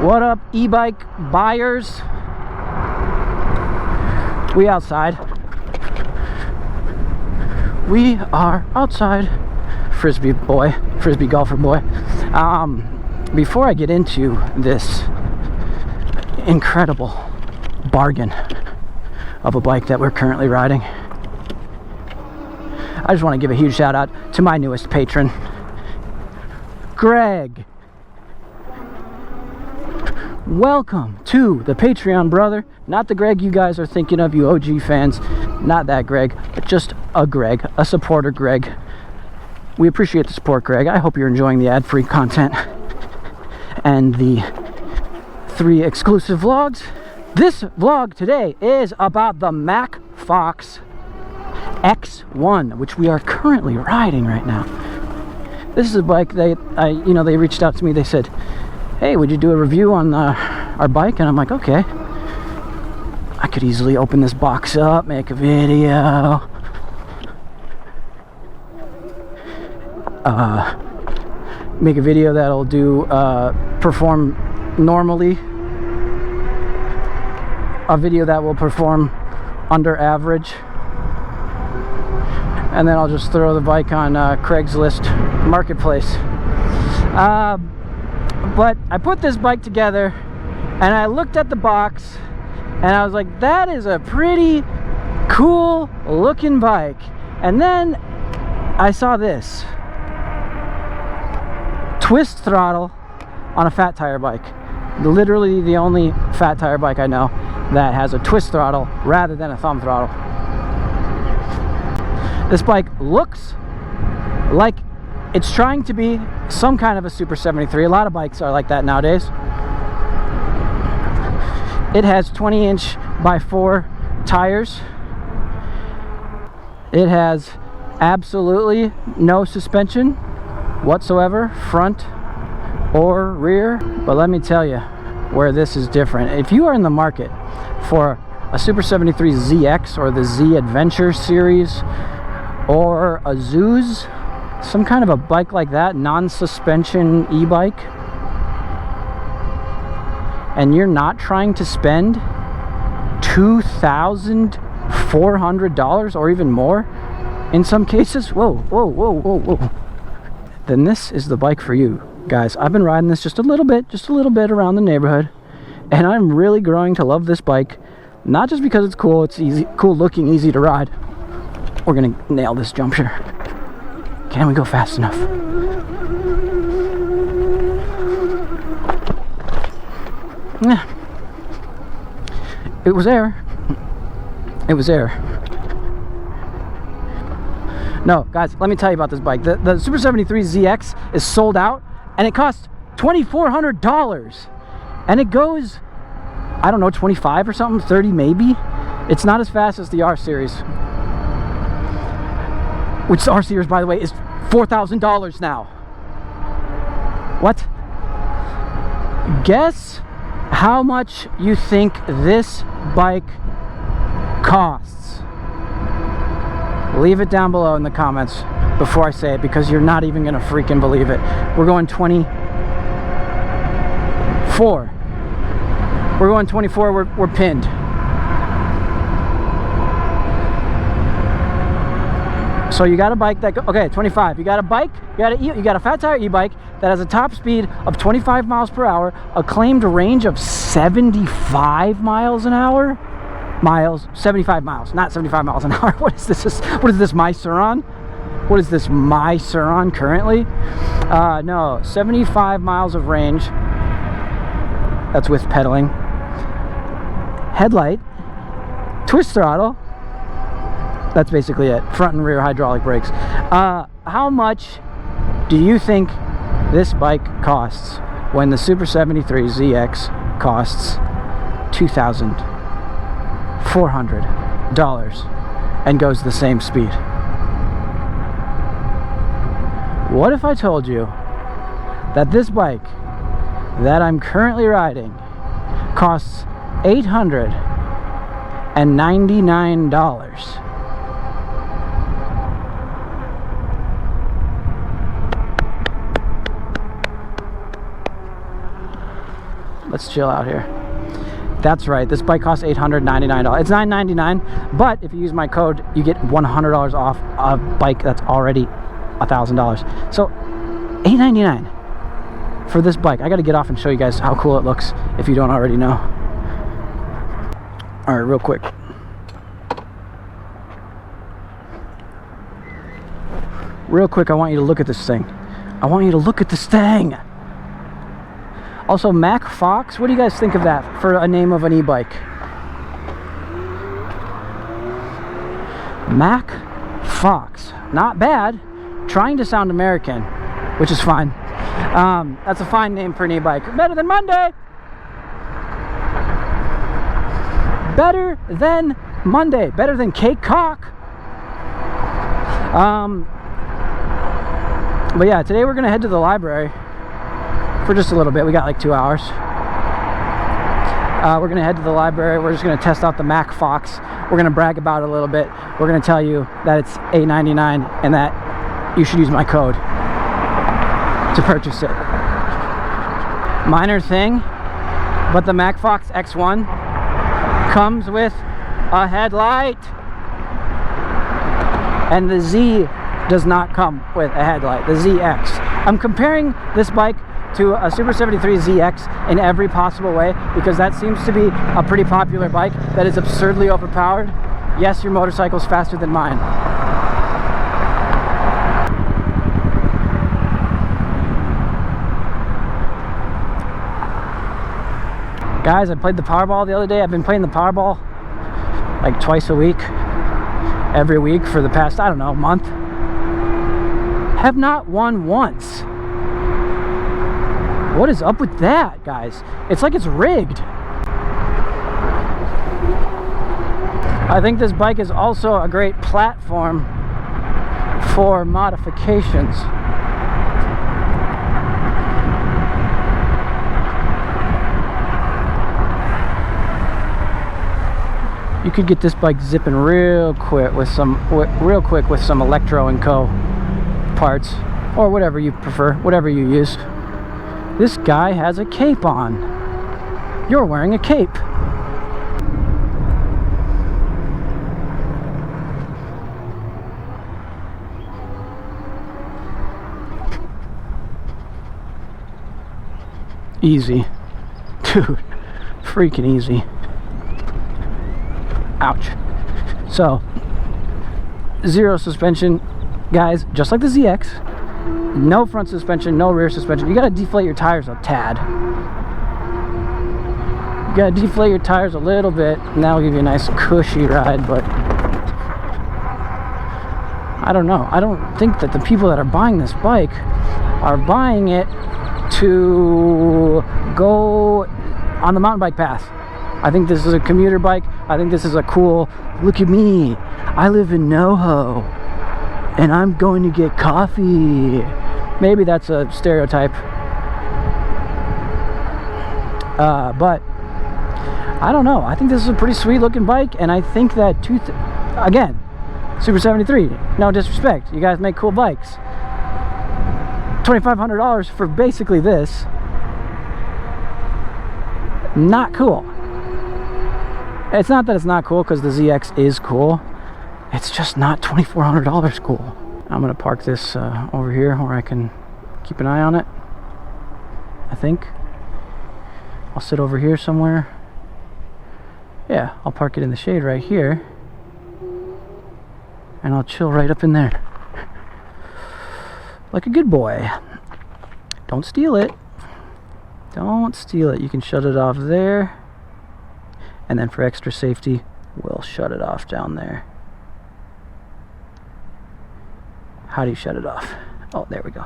What up, e-bike buyers? We outside. We are outside. Frisbee golfer boy. Before I get into this incredible bargain of a bike that we're currently riding, I just want to give a huge shout out to my newest patron, Greg. Welcome to the Patreon, brother. Not the Greg you guys are thinking of, you OG fans. Not that Greg, but just a Greg, a supporter Greg. We appreciate the support, Greg. I hope you're enjoying the ad-free content and the 3 exclusive vlogs. This vlog today is about the Mac Fox X1, which we are currently riding right now. This is a bike they reached out to me. They said, hey, would you do a review on our bike? And I'm like, okay. I could easily open this box up, make a video. Make a video that'll do perform normally. A video that will perform under average. And then I'll just throw the bike on Craigslist Marketplace. But I put this bike together and I looked at the box and I was like, that is a pretty cool looking bike. And then I saw this twist throttle on a fat tire bike. Literally the only fat tire bike I know that has a twist throttle rather than a thumb throttle. This bike looks like it's trying to be some kind of a Super 73. A lot of bikes are like that nowadays. It has 20-inch by 4 tires. It has absolutely no suspension whatsoever, front or rear. But let me tell you where this is different. If you are in the market for a Super 73 ZX or the Z Adventure series or a Zeus, some kind of a bike like that, non-suspension e-bike, and you're not trying to spend $2,400 or even more in some cases, whoa, then this is the bike for you guys. I've been riding this just a little bit around the neighborhood, and I'm really growing to love this bike. Not just because it's cool, it's easy, cool looking, easy to ride. We're gonna nail this jump share. Can we go fast enough? Yeah. It was air. It was air. No, guys, let me tell you about this bike. The Super 73 ZX is sold out, and it costs $2,400. And it goes, I don't know, 25 or something, 30 maybe. It's not as fast as the R Series. Which the R Series, by the way, is $4,000 now. What? Guess how much you think this bike costs? Leave it down below in the comments before I say it, because you're not even gonna freaking believe it. We're going 24. We're going 24. We're pinned. So you got a bike that, okay, 25. You got a bike, you got a fat tire e-bike that has a top speed of 25 miles per hour, a claimed range of 75 miles an hour. 75 miles, not 75 miles an hour. What is this? What is this, my Sur-Ron? What is this, my Sur-Ron currently? No, 75 miles of range. That's with pedaling. Headlight, twist throttle. That's basically it. Front and rear hydraulic brakes. How much do you think this bike costs when the Super 73 ZX costs $2,400 and goes the same speed? What if I told you that this bike that I'm currently riding costs $899? Let's chill out here. That's right, this bike costs $899. It's $999, but if you use my code, you get $100 off a bike that's already $1,000. So $899 for this bike. I got to get off and show you guys how cool it looks if you don't already know. All right, real quick. Real quick, I want you to look at this thing. I want you to look at this thing. Also, Mac Fox, what do you guys think of that for a name of an e-bike? Mac Fox. Not bad. Trying to sound American, which is fine. That's a fine name for an e-bike. Better than Monday! Better than Monday. Better than Cake Cock. But yeah, today we're going to head to the library for just a little bit. We got like 2 hours. We're going to head to the library. We're just going to test out the Mac Fox. We're going to brag about it a little bit. We're going to tell you that it's $899 and that you should use my code to purchase it. Minor thing, but the Mac Fox X1 comes with a headlight. And the Z does not come with a headlight, the ZX. I'm comparing this bike to a Super 73 ZX in every possible way because that seems to be a pretty popular bike that is absurdly overpowered. Yes, your motorcycle's faster than mine. Guys, I played the Powerball the other day. I've been playing the Powerball like twice a week, every week for the past, I don't know, month. Have not won once. What is up with that, guys? It's like it's rigged. I think this bike is also a great platform for modifications. You could get this bike zipping real quick with some Electro & Co. parts, or whatever you prefer, whatever you use. This guy has a cape on. You're wearing a cape. Easy. Dude, freaking easy. Ouch. So, zero suspension, guys, just like the ZX. No front suspension, no rear suspension. You gotta deflate your tires a tad. You gotta deflate your tires a little bit, and that'll give you a nice cushy ride, but I don't know. I don't think that the people that are buying this bike are buying it to go on the mountain bike path. I think this is a commuter bike. I think this is a cool, look at me, I live in NoHo and I'm going to get coffee. Maybe that's a stereotype. But I don't know. I think this is a pretty sweet looking bike, and I think that, again, Super 73, no disrespect, you guys make cool bikes. $2,500 for basically this. Not cool. It's not that it's not cool, because the ZX is cool. It's just not $2,400 cool. I'm going to park this over here where I can keep an eye on it. I think. I'll sit over here somewhere. Yeah, I'll park it in the shade right here. And I'll chill right up in there. Like a good boy. Don't steal it. Don't steal it. You can shut it off there. And then for extra safety, we'll shut it off down there. How do you shut it off? Oh, there we go.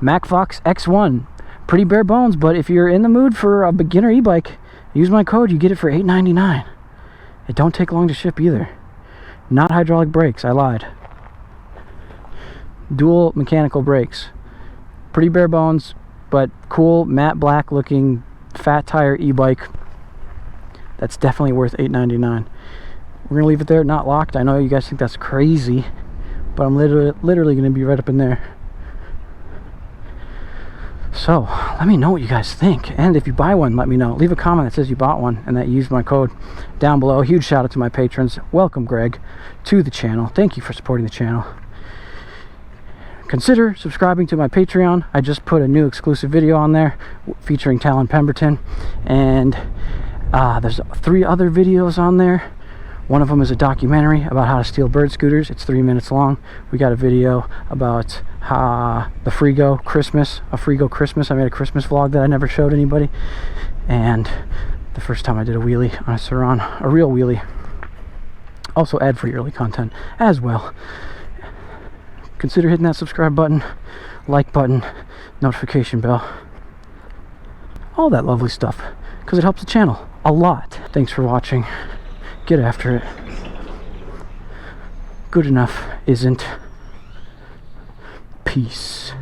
Mac Fox X1. Pretty bare bones, but if you're in the mood for a beginner e-bike, use my code, you get it for $8.99. It don't take long to ship either. Not hydraulic brakes, I lied. Dual mechanical brakes. Pretty bare bones, but cool, matte black looking, fat tire e-bike. That's definitely worth $8.99. We're gonna leave it there, not locked. I know you guys think that's crazy, but I'm literally gonna be right up in there. So let me know what you guys think, and if you buy one, let me know. Leave a comment that says you bought one and that you used my code down below. Huge shout out to my patrons. Welcome, Greg, to the channel. Thank you for supporting the channel. Consider subscribing to my Patreon. I just put a new exclusive video on there featuring Talon Pemberton, and there's 3 other videos on there. One of them is a documentary about how to steal bird scooters. It's 3 minutes long. We got a video about the Frigo Christmas, a Frigo Christmas. I made a Christmas vlog that I never showed anybody, and the first time I did a wheelie on a Sur-Ron, a real wheelie. Also ad-free early content as well. Consider hitting that subscribe button, like button, notification bell, all that lovely stuff, because it helps the channel a lot. Thanks for watching. Get after it. Good enough isn't. Peace.